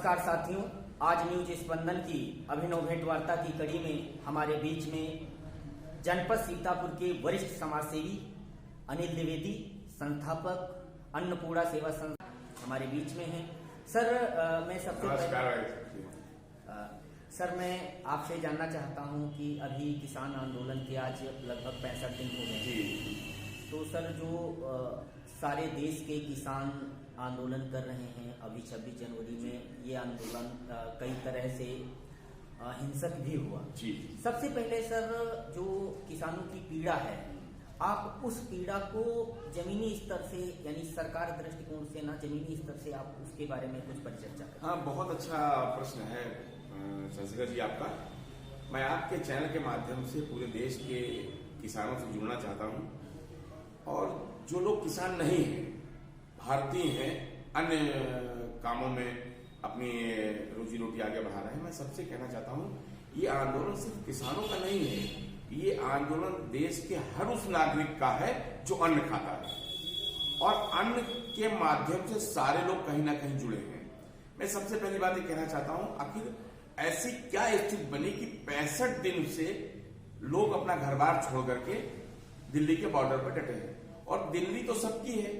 नमस्कार साथियों, आज न्यूज स्पंदन की अभिनव भेंट वार्ता की कड़ी में हमारे बीच में जनपद सीतापुर के वरिष्ठ समाजसेवी अनिल द्विवेदी, संस्थापक अन्नपूर्णा सेवा संस्था हमारे बीच में हैं। सर, मैं सबसे पहले मैं आपसे जानना चाहता हूं कि अभी किसान आंदोलन के आज लगभग 65 दिन हो गए, तो सर जो सारे देश के किसान आंदोलन कर रहे हैं, अभी 26 जनवरी में ये आंदोलन कई तरह से हिंसक भी हुआ जी। सबसे पहले सर, जो किसानों की पीड़ा है, आप उस पीड़ा को जमीनी स्तर से, यानी सरकार दृष्टिकोण से ना, जमीनी स्तर से आप उसके बारे में कुछ परिचर्चा करें। हाँ, बहुत अच्छा प्रश्न है चंद्रशेखर जी आपका। मैं आपके चैनल के माध्यम से पूरे देश के किसानों से जुड़ना चाहता हूँ, और जो लोग किसान नहीं हैं, भारतीय हैं, अन्य कामों में अपनी रोजी रोटी आगे बढ़ा रहे हैं, मैं सबसे कहना चाहता हूँ, ये आंदोलन सिर्फ किसानों का नहीं है, ये आंदोलन देश के हर उस नागरिक का है जो अन्न खाता है, और अन्न के माध्यम से सारे लोग कहीं ना कहीं जुड़े हैं। मैं सबसे पहली बात ये कहना चाहता हूँ, आखिर ऐसी क्या स्थिति बनी कि 65 दिन से लोग अपना घर बार छोड़ करके दिल्ली के बॉर्डर पर डटे हैं। और दिल्ली तो सबकी है,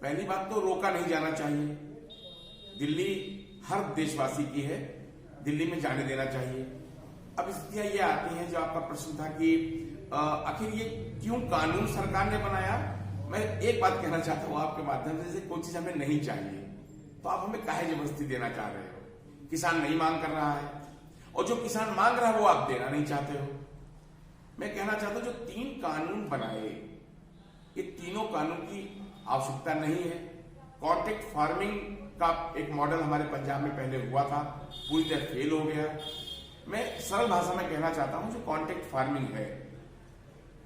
पहली बात तो रोका नहीं जाना चाहिए, दिल्ली हर देशवासी की है, दिल्ली में जाने देना चाहिए। अब स्थितियां ये आती हैं, जो आपका प्रश्न था कि आखिर ये क्यों कानून सरकार ने बनाया। मैं एक बात कहना चाहता हूं आपके माध्यम से, जैसे कोई चीज हमें नहीं चाहिए तो आप हमें काहे जबरदस्ती देना चाह रहे हो। किसान नहीं मांग कर रहा है, और जो किसान मांग रहा है वो आप देना नहीं चाहते हो। मैं कहना चाहता हूं, जो 3 कानून बनाए, ये तीनों कानून की आवश्यकता नहीं है। कॉन्ट्रैक्ट फार्मिंग का एक मॉडल हमारे पंजाब में पहले हुआ था, पूरी तरह फेल हो गया। मैं सरल भाषा में कहना चाहता हूं, जो कॉन्ट्रैक्ट फार्मिंग है,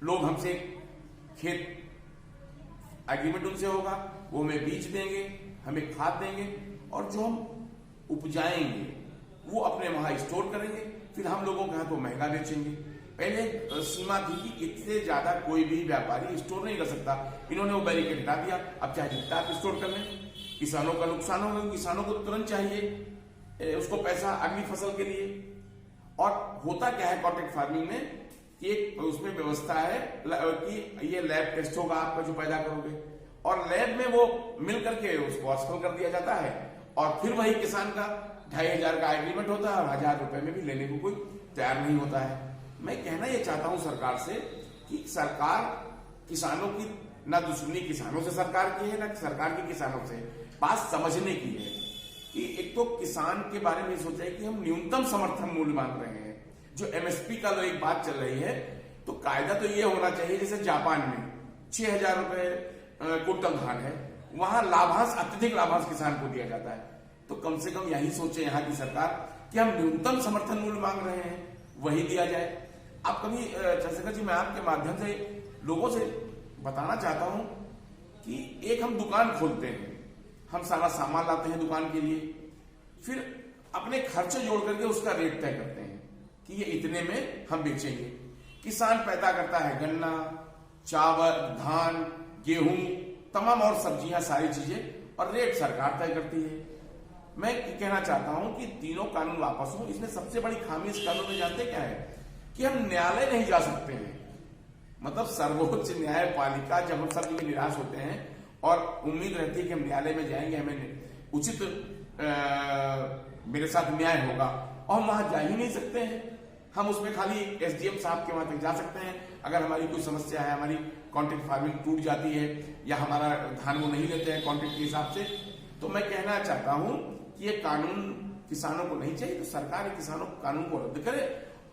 लोग हमसे खेत एग्रीमेंट उनसे होगा, वो हमें बीज देंगे, हमें खाद देंगे, और जो हम उपजाएंगे वो अपने वहां स्टोर करेंगे, फिर हम लोगों के हाथ वो महंगा बेचेंगे। पहले सीमा थी कि इससे ज्यादा कोई भी व्यापारी स्टोर नहीं कर सकता, इन्होंने वो बैरिकेड हटा दिया। अब चाहे जितना आप स्टोर कर लें, किसानों का नुकसान होगा, किसानों को तुरंत चाहिए उसको पैसा अगली फसल के लिए। और होता क्या है कॉन्ट्रैक्ट फार्मिंग में, कि उसमें व्यवस्था है कि ये लैब टेस्ट होगा आपका जो पैदा करोगे, और लैब में वो मिल करके उसको असफल कर दिया जाता है, और फिर वही किसान का 2500 का एग्रीमेंट होता है, और 1000 रुपए में भी लेने को कोई तैयार नहीं होता है। मैं कहना ये चाहता हूं सरकार से कि सरकार किसानों की ना दुश्मनी किसानों से सरकार की है, ना सरकार की किसानों से, बात समझने की है कि एक तो किसान के बारे में सोचा है कि हम न्यूनतम समर्थन मूल्य मांग रहे हैं। जो एमएसपी का जो एक बात चल रही है, तो कायदा तो ये होना चाहिए, जैसे जापान में 6000 रुपए क्विंटल धान है, वहां लाभांश, अत्यधिक लाभांश किसान को दिया जाता है। तो कम से कम यही सोचे यहाँ की सरकार कि हम न्यूनतम समर्थन मूल्य मांग रहे हैं, वही दिया जाए। आप कभी चंद्रशेखर जी, मैं आपके माध्यम से लोगों से बताना चाहता हूं कि एक हम दुकान खोलते हैं, हम सारा सामान लाते हैं दुकान के लिए, फिर अपने खर्चे जोड़ करके उसका रेट तय करते हैं कि ये इतने में हम बेचेंगे। किसान पैदा करता है गन्ना, चावल, धान, गेहूं, तमाम और सब्जियां, सारी चीजें, और रेट सरकार तय करती है। मैं कहना चाहता हूं कि तीनों कानून वापस हो। इसमें सबसे बड़ी खामी इस कानून में जानते क्या है, कि हम न्यायालय नहीं जा सकते हैं। मतलब सर्वोच्च न्यायपालिका, जब हम सब निराश होते हैं और उम्मीद रहती है कि हम न्यायालय में जाएंगे, हमें उचित मेरे साथ न्याय होगा, और हम वहां जा ही नहीं सकते हैं। हम उसमें खाली एसडीएम साहब के वहां तक जा सकते हैं अगर हमारी कोई समस्या है, हमारी कॉन्ट्रैक्ट फार्मिंग टूट जाती है, या हमारा धान वो नहीं लेते हैं कॉन्ट्रैक्ट के हिसाब से। तो मैं कहना चाहता हूं कि ये कानून किसानों को नहीं चाहिए, तो सरकार किसानों कानून को रद्द करे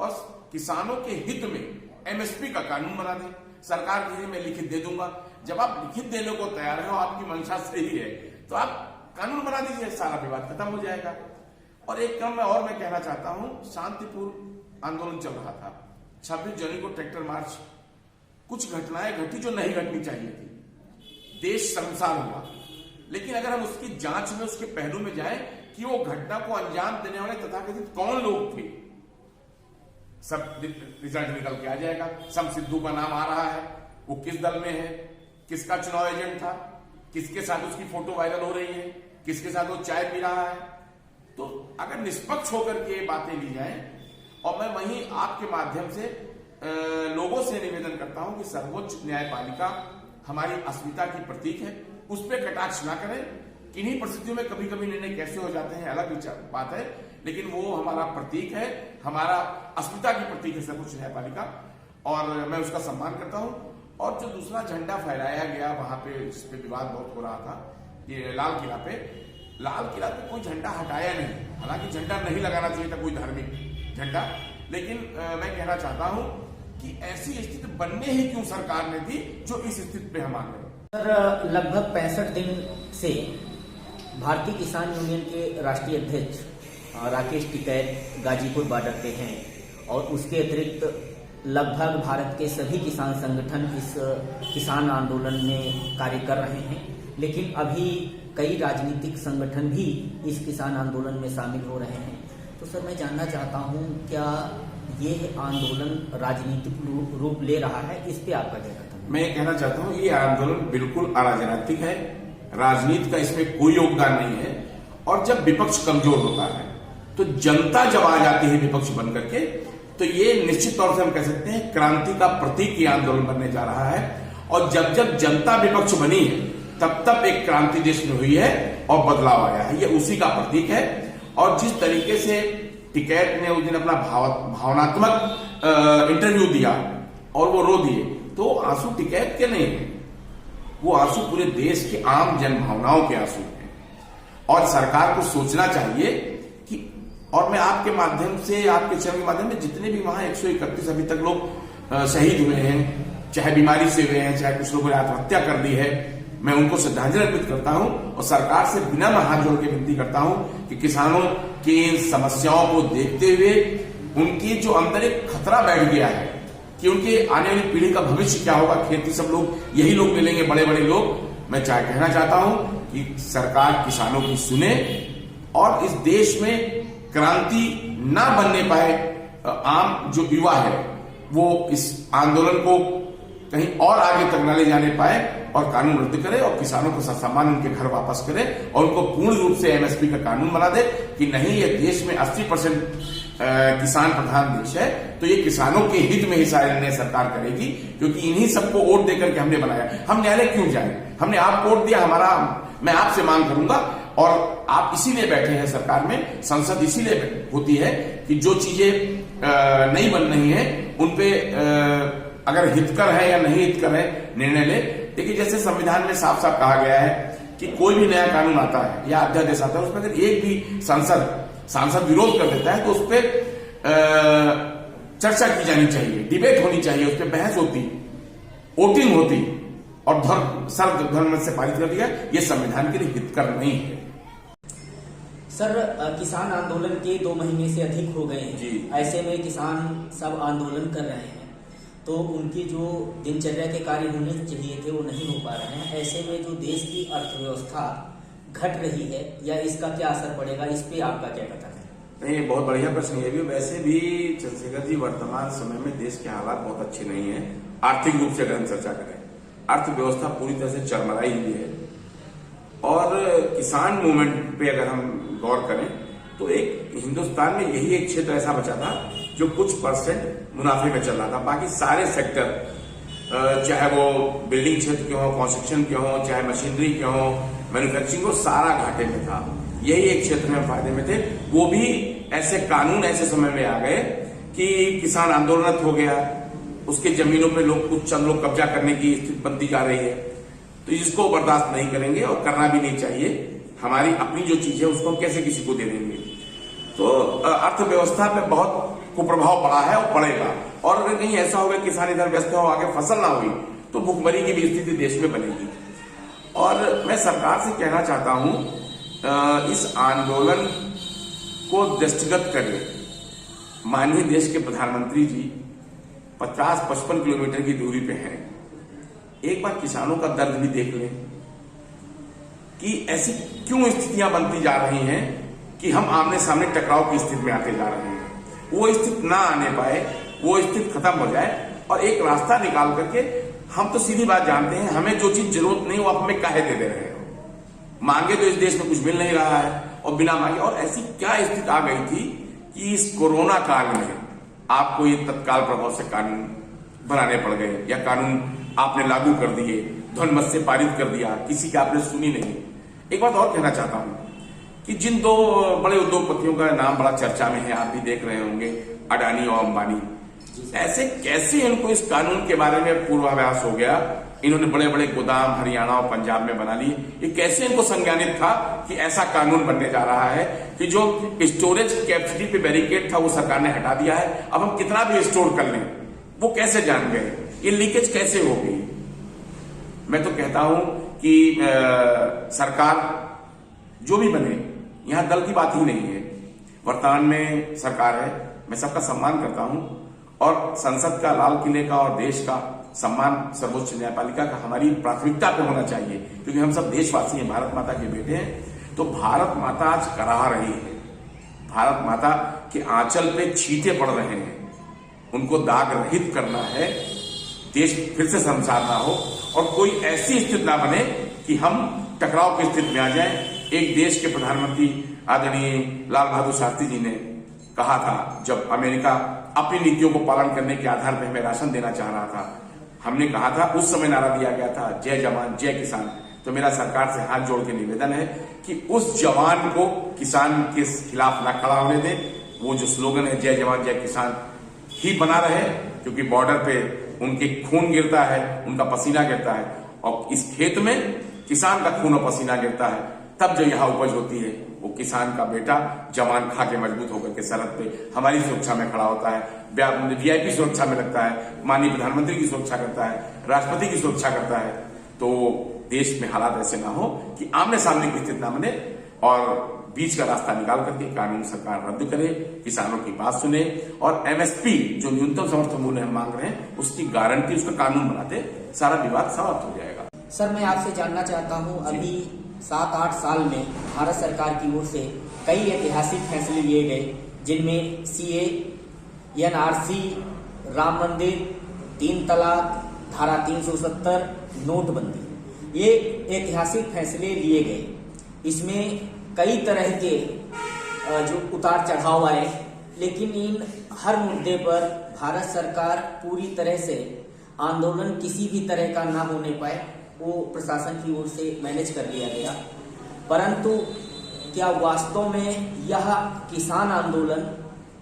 और किसानों के हित में एमएसपी का कानून बना दे। सरकार के लिए मैं लिखित दे दूंगा। जब आप लिखित देने को तैयार हो, आपकी मंशा सही है, तो आप कानून बना दीजिए, सारा विवाद खत्म हो जाएगा। और एक क्रम में और मैं कहना चाहता हूं, शांतिपूर्ण आंदोलन चल रहा था, 26 जनवरी को ट्रैक्टर मार्च, कुछ घटनाएं घटी जो नहीं घटनी चाहिए थी, देश शर्मसार हुआ। लेकिन अगर हम उसकी जांच में, उसके पहलू में जाएं कि वो घटना को अंजाम देने वाले तथाकथित कौन लोग थे, सब रिजल्ट निकल के आ जाएगा। सम सिद्धू का नाम आ रहा है, वो किस दल में है, किसका चुनाव एजेंट था, किसके साथ उसकी फोटो वायरल हो रही है, किसके साथ वो चाय पी रहा है, तो अगर निष्पक्ष होकर के बातें ली जाए, और मैं वहीं आपके माध्यम से लोगों से निवेदन करता हूं कि सर्वोच्च न्यायपालिका हमारी अस्मिता की प्रतीक है, उस पर कटाक्ष ना करें। किन्हीं परिस्थितियों में कभी कभी निर्णय कैसे हो जाते हैं अलग बात है, लेकिन वो हमारा प्रतीक है, हमारा अस्मिता की प्रतीक है सर्वोच्च न्यायपालिका, और मैं उसका सम्मान करता हूं। और जो दूसरा झंडा फहराया गया वहां पे, जिस पे विवाद बहुत हो रहा था, ये लाल किला पे कोई झंडा हटाया नहीं। हालांकि झंडा नहीं लगाना चाहिए था, कोई धार्मिक झंडा, लेकिन मैं कहना चाहता हूं कि ऐसी स्थिति बनने ही क्यों सरकार ने दी जो इस स्थिति पे हम आ गए। सर, लगभग 65 दिन से भारतीय किसान यूनियन के राष्ट्रीय अध्यक्ष राकेश टिकैत गाजीपुर बॉर्डर पे हैं, और उसके अतिरिक्त लगभग भारत के सभी किसान संगठन इस किसान आंदोलन में कार्य कर रहे हैं। लेकिन अभी कई राजनीतिक संगठन भी इस किसान आंदोलन में शामिल हो रहे हैं। तो सर, मैं जानना चाहता हूं, क्या ये आंदोलन राजनीतिक रूप ले रहा है? इस पे आपका क्या कहना है? मैं ये कहना चाहता हूं, ये आंदोलन बिल्कुल अराजनीतिक है, राजनीति का इसमें कोई योगदान नहीं है। और जब विपक्ष कमजोर होता है तो जनता जब आ जाती है विपक्ष बन करके, तो ये निश्चित तौर से हम कह सकते हैं क्रांति का प्रतीक ये आंदोलन बनने जा रहा है। और जब जब जनता विपक्ष बनी है तब तब एक क्रांति देश में हुई है और बदलाव आया है, ये उसी का प्रतीक है। और जिस तरीके से टिकैत ने उस दिन अपना भावनात्मक इंटरव्यू दिया और वो रो दिए, तो आंसू टिकैत के नहीं है, वो आंसू पूरे देश की आम जन भावनाओं के आंसू हैं। और सरकार को सोचना चाहिए कि, और मैं आपके माध्यम से, आपके चैनल के माध्यम से, जितने भी वहां 131 अभी तक लोग शहीद हुए हैं, चाहे बीमारी से हुए हैं, चाहे कुछ लोगों ने आत्महत्या कर दी है, मैं उनको श्रद्धांजलि अर्पित करता हूं। और सरकार से बिना हाथ जोड़ के विनती करता हूं कि किसानों की समस्याओं को देखते हुए उनकी जो अंदर एक खतरा बैठ गया है कि उनके आने वाली पीढ़ी का भविष्य क्या होगा, खेती सब लोग यही लोग मिलेंगे, बड़े बड़े लोग, मैं कहना चाहता हूं कि सरकार किसानों की सुने और इस देश में क्रांति ना बनने पाए। आम जो युवा है वो इस आंदोलन को कहीं और आगे तक न ले जाने पाए और कानून रद्द करे और किसानों को सम्मान उनके घर वापस करे और उनको पूर्ण रूप से एमएसपी का कानून बना दे कि नहीं, ये देश में 80% किसान प्रधान देश है, तो ये किसानों के हित में ही सारे निर्णय सरकार करेगी, क्योंकि इन्हीं सबको वोट देकर के हमने बनाया। हम न्यायालय क्यों जाए? हमने आप वोट दिया, मैं आपसे मांग करूंगा, और आप इसीलिए बैठे हैं सरकार में, संसद इसीलिए होती है कि जो चीजें नहीं बन रही है उनपे अगर हितकर है या नहीं हितकर है निर्णय ले। देखिए, जैसे संविधान में साफ साफ कहा गया है कि कोई भी नया कानून आता है या अध्यादेश आता है, उसमें अगर एक भी सांसद विरोध कर देता है तो उस पर चर्चा की जानी चाहिए, डिबेट होनी चाहिए, उस पर बहस होती, वोटिंग होती, और सर्वधर्म से पारित कर दिया। ये संविधान के लिए हितकर नहीं है। सर, किसान आंदोलन के 2 महीने से अधिक हो गए हैं जी। ऐसे में किसान सब आंदोलन कर रहे हैं, तो उनकी जो दिनचर्या के कार्य होने चाहिए थे वो नहीं हो पा रहे हैं। ऐसे में जो देश की अर्थव्यवस्था घट रही है, या इसका क्या असर पड़ेगा, इस पे आपका क्या कहना है? नहीं, बहुत बढ़िया प्रश्न है। वैसे भी चंद्रशेखर जी, वर्तमान समय में देश के हालात बहुत अच्छे नहीं है। आर्थिक रूप से अगर हम चर्चा करें, अर्थव्यवस्था पूरी तरह से चरमराई हुई है। और किसान मूवमेंट पे अगर हम गौर करें तो एक हिंदुस्तान में यही एक क्षेत्र ऐसा बचा था जो कुछ परसेंट मुनाफे में चल रहा था। बाकी सारे सेक्टर, चाहे वो बिल्डिंग क्षेत्र के हो, कंस्ट्रक्शन के हो, चाहे मशीनरी के हो, मैन्युफैक्चरिंग हो, सारा घाटे में था। यही एक क्षेत्र में फायदे में थे। वो भी ऐसे कानून ऐसे समय में आ गए कि किसान आंदोलन हो गया, उसके जमीनों पे लोग कुछ चंद लोग कब्जा करने की स्थिति बनती जा रही है। तो इसको बर्दाश्त नहीं करेंगे और करना भी नहीं चाहिए। हमारी अपनी जो चीज है उसको हम कैसे किसी को दे देंगे? तो अर्थव्यवस्था पे बहुत कुप्रभाव पड़ा है और पड़ेगा। और अगर कहीं ऐसा होगा किसान इधर व्यस्त हो, आगे फसल ना हुई, तो भुखमरी की भी स्थिति देश में बनेगी। और मैं सरकार से कहना चाहता हूं, इस आंदोलन को दृष्टिगत करके माननीय देश के प्रधानमंत्री जी 50-55 किलोमीटर की दूरी पे हैं। एक बार किसानों का दर्द भी देख लें कि ऐसी क्यों स्थितियां बनती जा रही हैं कि हम आमने सामने टकराव की स्थिति में आते जा रहे हैं। वो स्थिति ना आने पाए, वो स्थिति खत्म हो जाए और एक रास्ता निकाल करके, हम तो सीधी बात जानते हैं, हमें जो चीज जरूरत नहीं वो आप हमें काहे दे रहे हो? मांगे तो इस देश में कुछ मिल नहीं रहा है और बिना मांगे। और ऐसी क्या स्थिति आ गई थी कि इस कोरोना काल में आपको ये तत्काल प्रभाव से कानून बनाने पड़ गए, या कानून आपने लागू कर दिए, ध्वनिमत से पारित कर दिया, किसी की आपने सुनी नहीं। एक बात और कहना चाहता हूं कि जिन दो बड़े उद्योगपतियों का नाम बड़ा चर्चा में है, आप भी देख रहे होंगे, अडानी और अंबानी, ऐसे कैसे इनको इस कानून के बारे में पूर्वाभ्यास हो गया? इन्होंने बड़े बड़े गोदाम हरियाणा और पंजाब में बना लिए। ये कैसे इनको संज्ञानित था कि ऐसा कानून बनने जा रहा है कि जो स्टोरेज कैपेसिटी पे बैरिकेड था वो सरकार ने हटा दिया है, अब हम कितना भी स्टोर कर लें, वो कैसे जान गए? ये लीकेज कैसे हो गई? मैं तो कहता हूं कि सरकार जो भी बने, यहां दल की बात ही नहीं है। वर्तमान में सरकार है, मैं सबका सम्मान करता हूं, और संसद का, लाल किले का और देश का सम्मान सर्वोच्च न्यायपालिका का हमारी प्राथमिकता पे होना चाहिए, क्योंकि हम सब देशवासी हैं, भारत माता के बेटे हैं। तो भारत माता आज कराह रही है, भारत माता के आंचल पे छींटे पड़ रहे हैं, उनको दाग रहित करना है, देश फिर से शर्मसार ना हो और कोई ऐसी स्थिति ना बने कि हम टकराव की स्थिति में आ जाए। एक देश के प्रधानमंत्री आदरणीय लाल बहादुर शास्त्री जी ने कहा था, जब अमेरिका अपनी नीतियों को पालन करने के आधार पर हमें राशन देना चाह रहा था, हमने कहा था, उस समय नारा दिया गया था, जय जवान जय किसान। तो मेरा सरकार से हाथ जोड़ के निवेदन है कि उस जवान को किसान के खिलाफ ना खड़ा होने दे। वो जो स्लोगन है जय जवान जय किसान ही बना रहे, क्योंकि बॉर्डर पे उनके खून गिरता है, उनका पसीना गिरता है, और इस खेत में किसान का खून और पसीना गिरता है, तब जो यहाँ उपज होती है वो किसान का बेटा जवान खा के मजबूत होकर के सरहद पे हमारी सुरक्षा में खड़ा होता है, वीआईपी सुरक्षा में लगता है, माननीय प्रधानमंत्री की सुरक्षा करता है, राष्ट्रपति की सुरक्षा करता है। तो देश में हालात ऐसे ना हो कि आमने सामने की स्थिति ना बने, और बीच का रास्ता निकाल करके कानून सरकार रद्द करे, किसानों की बात सुने, और एमएसपी जो न्यूनतम समर्थन मूल्य हम मांग रहे हैं उसकी गारंटी, उसका कानून बनाते, सारा विवाद समाप्त हो जाएगा। सर, मैं आपसे जानना चाहता हूं, अभी 7-8 साल में भारत सरकार की ओर से कई ऐतिहासिक फैसले लिए गए, जिनमें सीए, एनआरसी, राम मंदिर, 3 तलाक, धारा 370, नोटबंदी, ये ऐतिहासिक फैसले लिए गए। इसमें कई तरह के जो उतार चढ़ाव आए, लेकिन इन हर मुद्दे पर भारत सरकार पूरी तरह से आंदोलन किसी भी तरह का ना होने पाए वो प्रशासन की ओर से मैनेज कर लिया गया। परंतु क्या वास्तव में यह किसान आंदोलन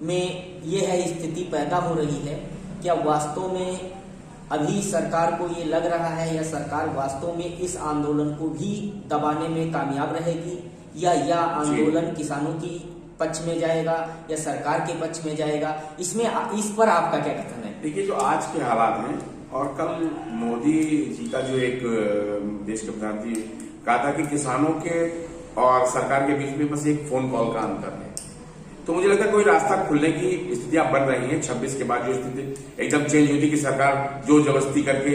में यह स्थिति पैदा हो रही है? क्या वास्तव में अभी सरकार को ये लग रहा है, या सरकार वास्तव में इस आंदोलन को भी दबाने में कामयाब रहेगी, या यह आंदोलन किसानों की पक्ष में जाएगा या सरकार के पक्ष में जाएगा? इसमें इस पर आपका क्या कथन है? देखिए, जो आज के हालात हैं, और कल मोदी जी का जो एक देश के प्रधानमंत्री कहा था कि किसानों के और सरकार के बीच में बस एक फोन कॉल का अंतर है, तो मुझे लगता है कोई रास्ता खुलने की स्थितियां बन रही हैं। 26 के बाद जो स्थिति एकदम चेंज हुई थी कि सरकार जोर जबरदस्ती करके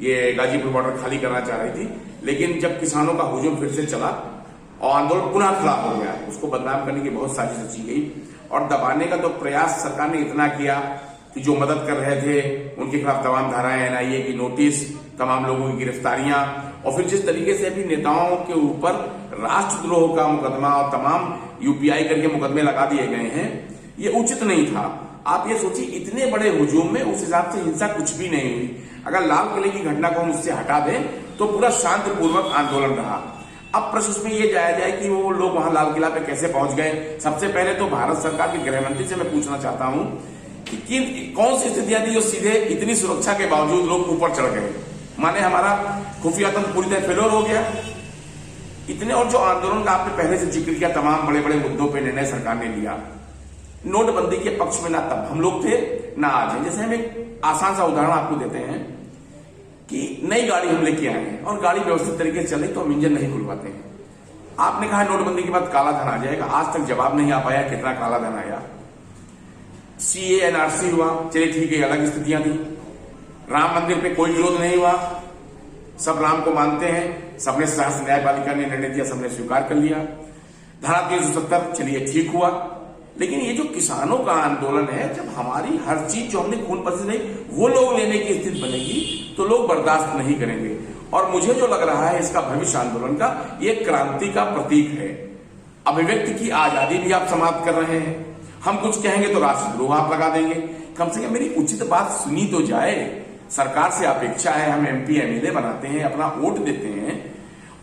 ये गाजीपुर बॉर्डर खाली करना चाह रही थी, लेकिन जब किसानों का हुजूम फिर से चला और आंदोलन पुनः खड़ा हो गया, उसको बदनाम करने की बहुत साजिश रची गई, और दबाने का तो प्रयास सरकार ने इतना किया कि जो मदद कर रहे थे उनके खिलाफ तमाम धाराएं, एनआईए की नोटिस, तमाम लोगों की गिरफ्तारियां, और फिर जिस तरीके से अभी नेताओं के ऊपर राष्ट्रद्रोह का मुकदमा और तमाम यूपीआई करके मुकदमे लगा दिए गए हैं, ये उचित नहीं था। आप ये सोचिए, इतने बड़े हुजूम में उस हिसाब से हिंसा कुछ भी नहीं हुई। अगर लाल किले की घटना को हम उससे हटा दें तो पूरा शांतिपूर्वक आंदोलन रहा। अब प्रश्न उसमें ये जाया जाए कि वो लोग वहां लाल किला पे कैसे पहुंच गए। सबसे पहले तो भारत सरकार के गृह मंत्री से मैं पूछना चाहता हूं कि कौन सी स्थितियां थी जो सीधे इतनी सुरक्षा के बावजूद लोग ऊपर चढ़ गए? माने हमारा खुफिया तंत्र पूरी तरह फेलोर हो गया। इतने और जो आंदोलन का आपने पहले से जिक्र किया, तमाम बड़े बड़े मुद्दों पे निर्णय सरकार ने लिया। नोटबंदी के पक्ष में ना तब हम लोग थे ना आज है। जैसे हम एक आसान सा उदाहरण आपको देते हैं कि नई गाड़ी हम लेके आए हैं और गाड़ी व्यवस्थित तरीके से चले तो हम इंजन नहीं खुलवाते हैं। आपने कहा नोटबंदी के बाद काला धन आ जाएगा, आज तक जवाब नहीं आ पाया कितना काला धन आया। सीए एनआरसी हुआ, चलिए ठीक है, अलग स्थितियां थी। राम मंदिर पे कोई विरोध नहीं हुआ, सब राम को मानते हैं, सबने शासन न्यायपालिका ने निर्णय दिया, सबने स्वीकार कर लिया। धारा 370 चलिए ठीक हुआ। लेकिन ये जो किसानों का आंदोलन है, जब हमारी हर चीज जो हमने खून पसीने नहीं वो लोग लेने की स्थिति बनेगी तो लोग बर्दाश्त नहीं करेंगे। और मुझे जो लग रहा है इसका भविष्य आंदोलन का ये क्रांति का प्रतीक है। अभिव्यक्ति की आजादी भी आप समाप्त कर रहे हैं। हम कुछ कहेंगे तो राष्ट्रद्रोह आप लगा देंगे। कम से कम मेरी उचित बात सुनी तो जाए। सरकार से अपेक्षा है, हम MP MLA बनाते हैं, अपना वोट देते हैं,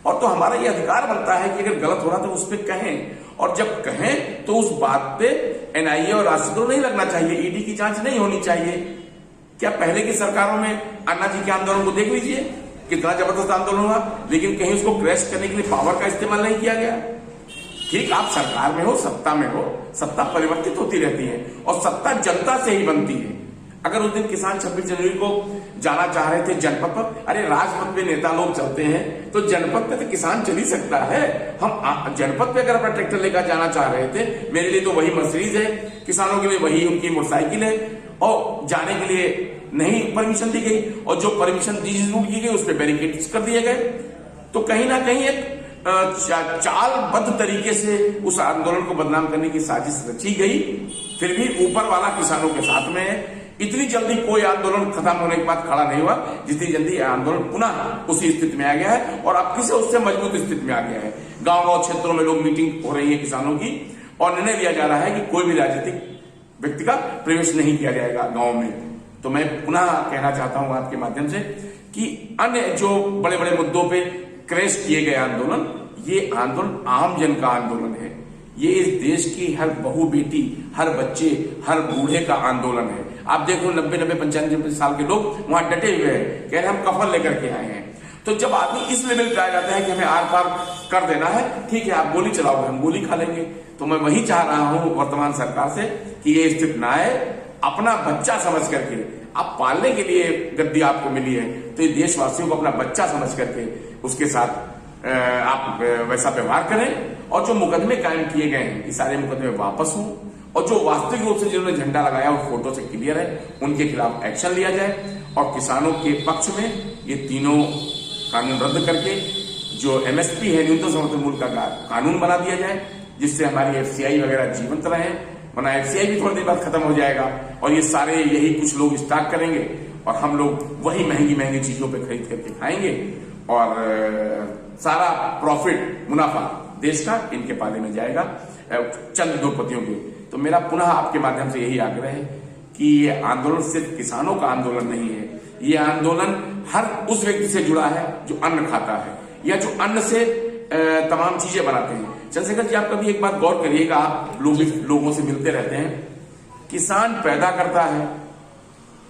और तो हमारा ये अधिकार बनता है कि अगर गलत हो रहा तो उस पर कहें, और जब कहें तो उस बात पे NIA और राष्ट्रद्रोह नहीं लगना चाहिए, ED की जांच नहीं होनी चाहिए। क्या पहले की सरकारों में अन्ना जी के आंदोलन को देख लीजिए, कितना जबरदस्त आंदोलन हुआ, लेकिन कहीं उसको क्रैश करने के लिए पावर का इस्तेमाल नहीं किया गया। ठीक, आप सरकार में हो, सत्ता में हो, सत्ता परिवर्तित होती रहती है और सत्ता जनता से ही बनती है। अगर उस दिन किसान 26 जनवरी को जाना चाह रहे थे जनपद पर, अरे राजपथ पे नेता लोग चलते हैं तो जनपद पे तो किसान चल ही सकता है। हम जनपद पे अगर अपना ट्रैक्टर लेकर जाना चाह रहे थे, मेरे लिए तो वही मर्सिडीज है, किसानों के लिए वही उनकी मोटरसाइकिल है, और जाने के लिए नहीं परमिशन दी गई, और जो परमिशन दी गई उस पर बैरिकेड्स कर दिए गए। तो कहीं ना कहीं एक चालबद्ध तरीके से उस आंदोलन को बदनाम करने की साजिश रची गई। फिर भी ऊपर वाला किसानों के साथ में है। इतनी जल्दी कोई आंदोलन खत्म होने के बाद खड़ा नहीं हुआ, जितनी जल्दी आंदोलन पुनः उसी स्थिति में आ गया है, और अब किसी उससे मजबूत स्थिति में आ गया है। गांव क्षेत्रों में लोग मीटिंग हो रही है किसानों की, और निर्णय लिया जा रहा है कि कोई भी राजनीतिक व्यक्ति का प्रवेश नहीं किया जाएगा गांव में। तो मैं पुनः कहना चाहता हूं आपके माध्यम से कि अन्य जो बड़े बड़े मुद्दों पे क्रैश किए गए आंदोलन, ये आंदोलन आम जन का आंदोलन है। ये इस देश की हर बहू बेटी, हर बच्चे, हर बूढ़े का आंदोलन है। आप देखो 90-90, 95 साल के लोग वहां डटे हुए हैं, कह रहे हम कफन लेकर के आए हैं। तो जब आदमी इस लेवल पे आ जाता है कि हमें आर पार कर देना है, ठीक है आप गोली चलाओगे, हम गोली खा लेंगे। तो मैं वही चाह रहा हूं वर्तमान सरकार से कि ये स्थिति ना आए। अपना बच्चा समझ करके, आप पालने के लिए गद्दी आपको मिली है, तो ये देशवासियों को अपना बच्चा समझ करके उसके साथ आप वैसा व्यवहार करें, और जो मुकदमे कायम किए गए हैं, ये सारे मुकदमे वापस हों, और जो वास्तविक रूप से जिन्होंने झंडा लगाया वो फोटो से क्लियर है, उनके खिलाफ एक्शन लिया जाए, और किसानों के पक्ष में ये तीनों कानून रद्द करके जो MSP है, न्यूनतम समर्थन मूल्य का कानून बना दिया जाए, जिससे हमारी FCI वगैरह जीवंत रहे। वरना FCI भी थोड़ी देर बाद खत्म हो जाएगा, और ये सारे यही कुछ लोग स्टॉक करेंगे, और हम लोग वही महंगी महंगी चीजों पे खरीद करके खाएंगे, और सारा प्रॉफिट, मुनाफा देश का इनके पाले में जाएगा, चंद उद्योगपतियों के। तो मेरा पुनः आपके माध्यम से यही आग्रह है कि ये आंदोलन सिर्फ किसानों का आंदोलन नहीं है, ये आंदोलन हर उस व्यक्ति से जुड़ा है जो अन्न खाता है, या जो अन्न से तमाम चीजें बनाते हैं। चंद्रशेखर जी, आप कभी एक बात गौर करिएगा, आप लोगों से मिलते रहते हैं, किसान पैदा करता है,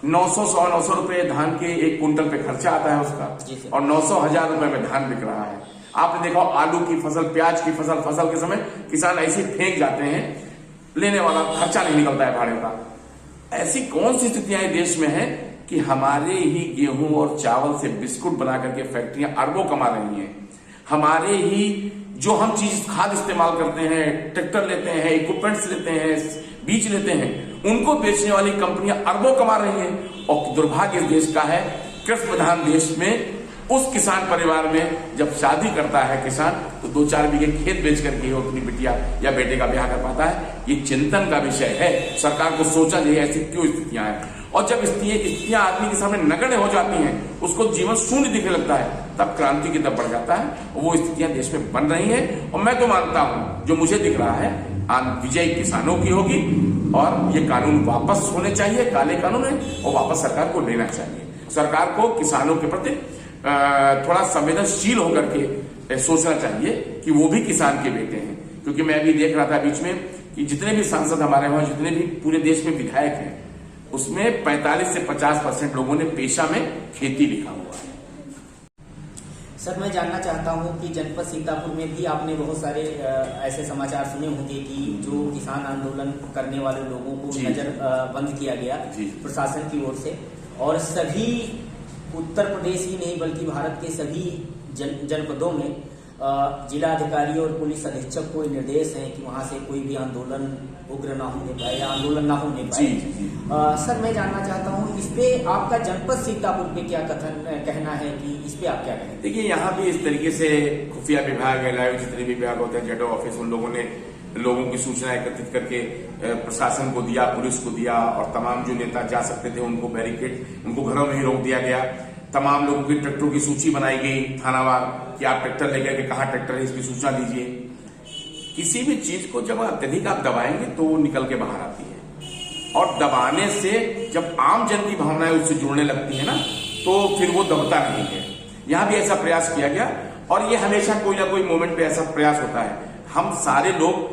900 रुपए धान के 1 कुंटल पे खर्चा आता है उसका, और 900,000 रुपए में धान बिक रहा है। आपने देखा आलू की फसल, प्याज की फसल के समय किसान ऐसे फेंक जाते हैं, लेने वाला खर्चा नहीं निकलता है भाड़े का। ऐसी कौन सी स्थितियां देश में है कि हमारे ही गेहूं और चावल से बिस्कुट बना करके फैक्ट्रियां अरबों कमा रही हैं। हमारे ही जो हम चीज खाद इस्तेमाल करते हैं, ट्रैक्टर लेते हैं, इक्विपमेंट्स लेते हैं, बीज लेते हैं, उनको बेचने वाली कंपनियां अरबों कमा रही हैं। और दुर्भाग्य इस देश का है, कृषि प्रधान देश में उस किसान परिवार में जब शादी करता है किसान, तो 2-4 बीघे खेत बेच करके वो अपनी बिटिया या बेटे का ब्याह कर पाता है। ये चिंतन का विषय है, सरकार को सोचा जाए ऐसी क्यों स्थितियां हैं। और जब स्थितियां आदमी के सामने नगण्य हो जाती हैं, उसको जीवन शून्य दिखने लगता है, तब क्रांति की तरफ बढ़ जाता है। और वो स्थितियां देश में बन रही हैं, और मैं तो मानता हूं जो मुझे दिख रहा है, विजय किसानों की होगी, और ये कानून वापस होने चाहिए, काले कानून है, और वापस सरकार को लेना चाहिए। सरकार को किसानों के प्रति थोड़ा संवेदनशील होकर के सोचना चाहिए कि वो भी किसान के बेटे हैं। क्योंकि मैं अभी देख रहा था बीच में कि जितने भी सांसद हमारे वहां, जितने भी पूरे देश में विधायक हैं, उसमें 45 से 50% लोगों ने पेशा में खेती लिखा हुआ है। सर, मैं जानना चाहता हूं कि जनपद सीतापुर में भी आपने बहुत सारे ऐसे समाचार सुने होंगे कि जो किसान आंदोलन करने वाले लोगों को नजर बंद किया गया प्रशासन की ओर से, और सभी उत्तर प्रदेश ही नहीं बल्कि भारत के सभी जनपदों में जिला अधिकारी और पुलिस अधीक्षक को निर्देश है कि वहां से कोई भी आंदोलन उग्र ना होने पाए या आंदोलन ना होने पाए। सर, मैं जानना चाहता हूं इस पे आपका जनपद सीतापुर पे क्या कहना है कि इस पे आप क्या कहें? देखिए, यहाँ भी इस तरीके से खुफिया विभाग, लाइव जितने भी विभाग होते हैं, जेडो ऑफिस, उन लोगों ने लोगों की सूचना एकत्रित करके प्रशासन को दिया, पुलिस को दिया, और तमाम जो नेता जा सकते थे उनको बैरिकेड, उनको घरों में ही रोक दिया गया। तमाम लोगों की ट्रैक्टरों की सूची बनाई गई थानावार कि आप ट्रैक्टर लेकर के कहाँ ट्रैक्टर है इसकी सूचना दीजिए। किसी भी चीज को जब अत्यधिक आप दबाएंगे तो वो निकल के बाहर आती है, और दबाने से जब आम जन की भावनाएं उससे जुड़ने लगती है ना, तो फिर वो दबता नहीं है। यहां भी ऐसा प्रयास किया गया, और ये हमेशा कोई ना कोई मोमेंट पे ऐसा प्रयास होता है। हम सारे लोग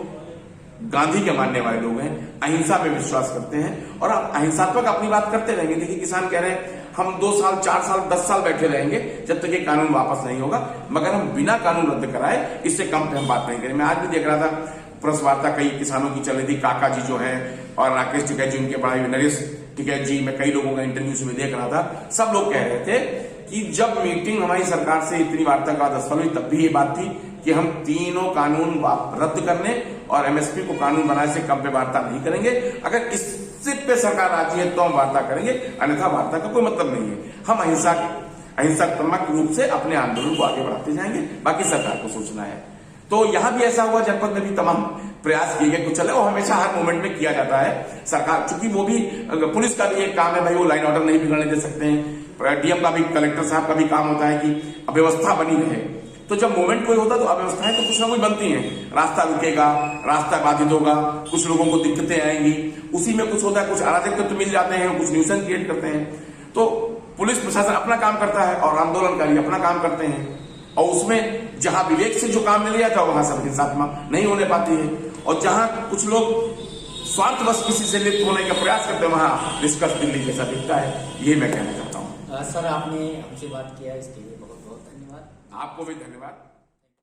गांधी के मानने वाले लोग हैं, अहिंसा पे विश्वास करते हैं, और हम अहिंसात्मक अपनी बात करते रहेंगे। देखिए, किसान कह रहे हैं हम 2 साल 4 साल 10 साल बैठे रहेंगे जब तक ये कानून वापस नहीं होगा, मगर हम बिना कानून रद्द कराए इससे कम पे हम बात नहीं करें। मैं आज भी देख रहा था प्रेस वार्ता कई किसानों की चल रही थी, काका जी जो है और राकेश टिकैत जी, उनके बड़ा नरेश टिकैत जी, मैं कई लोगों का इंटरव्यू में देख रहा था, सब लोग कह रहे थे कि जब मीटिंग हमारी सरकार से इतनी वार्ता का असफल हुई तब भी ये बात थी कि हम तीनों कानून रद्द करने और एमएसपी को कानून बनाने से कम पे वार्ता नहीं करेंगे। अगर इससे पे सरकार राजी है तो हम वार्ता करेंगे, अन्यथा वार्ता का कोई मतलब नहीं है। हम अहिंसात्मक रूप से अपने आंदोलन को आगे बढ़ाते जाएंगे, बाकी सरकार को सोचना है। तो यहां भी ऐसा हुआ, जनपद में भी तमाम प्रयास किए गए, कुछ चले, वो हमेशा हर मोमेंट में किया जाता है। सरकार, चूंकि वो भी पुलिस का भी एक काम है भाई, वो लाइन ऑर्डर नहीं बिगड़ने दे सकते हैं। डीएम का भी, कलेक्टर साहब का भी काम होता है कि व्यवस्था बनी रहे। तो जब मोमेंट कोई होता तो अव्यवस्थाएं तो कुछ ना कुछ बनती हैं, रास्ता रुकेगा, रास्ता बाधित होगा, कुछ लोगों को दिक्कतें आएंगी, उसी में कुछ होता है, कुछ अराजक तत्व मिल जाते हैं, कुछ न्यूसेंस क्रिएट करते हैं। तो पुलिस प्रशासन अपना काम करता है और आंदोलनकारी अपना काम करते हैं, और उसमें जहां विवेक से जो काम मिल गया था वहां सब हिंसात्मक नहीं होने पाती है, और जहां कुछ लोग स्वार्थवश किसी से लिप्त होने का प्रयास करते हैं वहां निष्कर्ष दिल्ली जैसा दिखता है। ये मैं कहना चाहता हूँ। सर, आपने हमसे बात किया, इसके लिए बहुत बहुत धन्यवाद। आपको भी धन्यवाद।